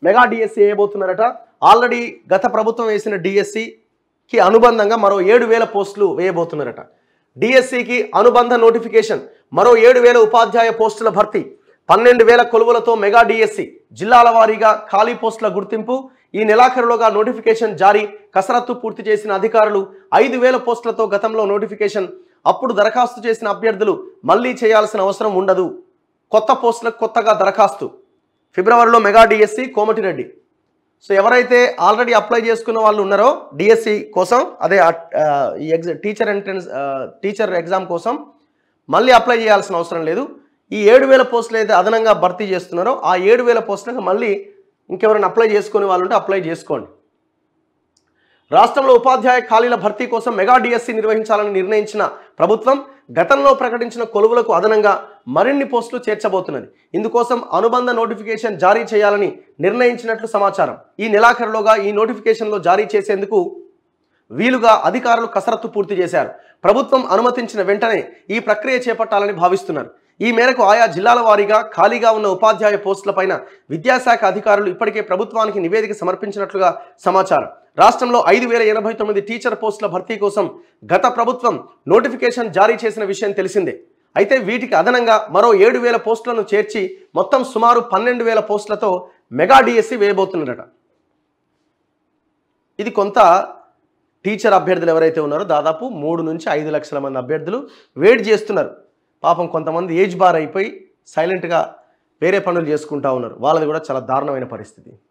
Mega DSC వేయబోతున్నారట. Already గత ప్రభుత్వం వేసిన డిఎస్సికి అనుబంధంగా మరో 7,000 పోస్టులు వేయబోతున్నారట. డిఎస్సికి అనుబంధ నోటిఫికేషన్ మరో 7,000 ఉపాధ్యాయ పోస్టుల భర్తీ, 12,000 కొలువులతో మెగా డిఎస్సి, జిల్లాల వారీగా ఖాళీ పోస్టుల గుర్తింపు, ఈ నెలాఖరులోగా నోటిఫికేషన్ జారీ, కసరత్తు పూర్తి చేసిన అధికారులు, 5,000 పోస్టులతో గతంలో నోటిఫికేషన్, అప్పుడు దరఖాస్తు చేసిన అభ్యర్థులు మళ్ళీ చేయాల్సిన అవసరం ఉండదు, కొత్త పోస్టులకు కొత్తగా దరఖాస్తు. ఫిబ్రవరిలో మెగా డిఎస్సి కోమటిరెడ్డి. సో ఎవరైతే ఆల్రెడీ అప్లై చేసుకున్న వాళ్ళు ఉన్నారో డిఎస్సి కోసం, అదే ఈ టీచర్ ఎగ్జామ్ కోసం మళ్ళీ అప్లై చేయాల్సిన అవసరం లేదు. ఈ 7,000 పోస్టులు అయితే అదనంగా భర్తీ చేస్తున్నారో ఆ 7,000 పోస్టులకు మళ్ళీ ఇంకెవరైనా అప్లై చేసుకునే వాళ్ళు ఉంటే అప్లై చేసుకోండి. రాష్ట్రంలో ఉపాధ్యాయ ఖాళీల భర్తీ కోసం మెగా డిఎస్సి నిర్వహించాలని నిర్ణయించిన ప్రభుత్వం గతంలో ప్రకటించిన కొలువులకు అదనంగా మరిన్ని పోస్టులు చేర్చబోతున్నది. ఇందుకోసం అనుబంధ నోటిఫికేషన్ జారీ చేయాలని నిర్ణయించినట్లు సమాచారం. ఈ నెలాఖరులోగా ఈ నోటిఫికేషన్లో జారీ చేసేందుకు వీలుగా అధికారులు కసరత్తు పూర్తి చేశారు. ప్రభుత్వం అనుమతించిన వెంటనే ఈ ప్రక్రియ చేపట్టాలని భావిస్తున్నారు. ఈ మేరకు ఆయా జిల్లాల వారీగా ఖాళీగా ఉన్న ఉపాధ్యాయ పోస్టులపైన విద్యాశాఖ అధికారులు ఇప్పటికే ప్రభుత్వానికి నివేదిక సమర్పించినట్లుగా సమాచారం. రాష్ట్రంలో 5,089 టీచర్ పోస్టుల భర్తీ కోసం గత ప్రభుత్వం నోటిఫికేషన్ జారీ చేసిన విషయం తెలిసిందే. అయితే వీటికి అదనంగా మరో 7,000 పోస్టులను చేర్చి మొత్తం సుమారు 12,000 పోస్టులతో మెగా డిఎస్సి వేయబోతున్నారట. ఇది కొంత టీచర్ అభ్యర్థులు ఎవరైతే ఉన్నారో దాదాపు 3 నుంచి 5 లక్షల మంది అభ్యర్థులు వెయిట్ చేస్తున్నారు. పాపం కొంతమంది ఏజ్ బార్ అయిపోయి సైలెంట్గా వేరే పనులు చేసుకుంటూ ఉన్నారు. వాళ్ళది కూడా చాలా దారుణమైన పరిస్థితి.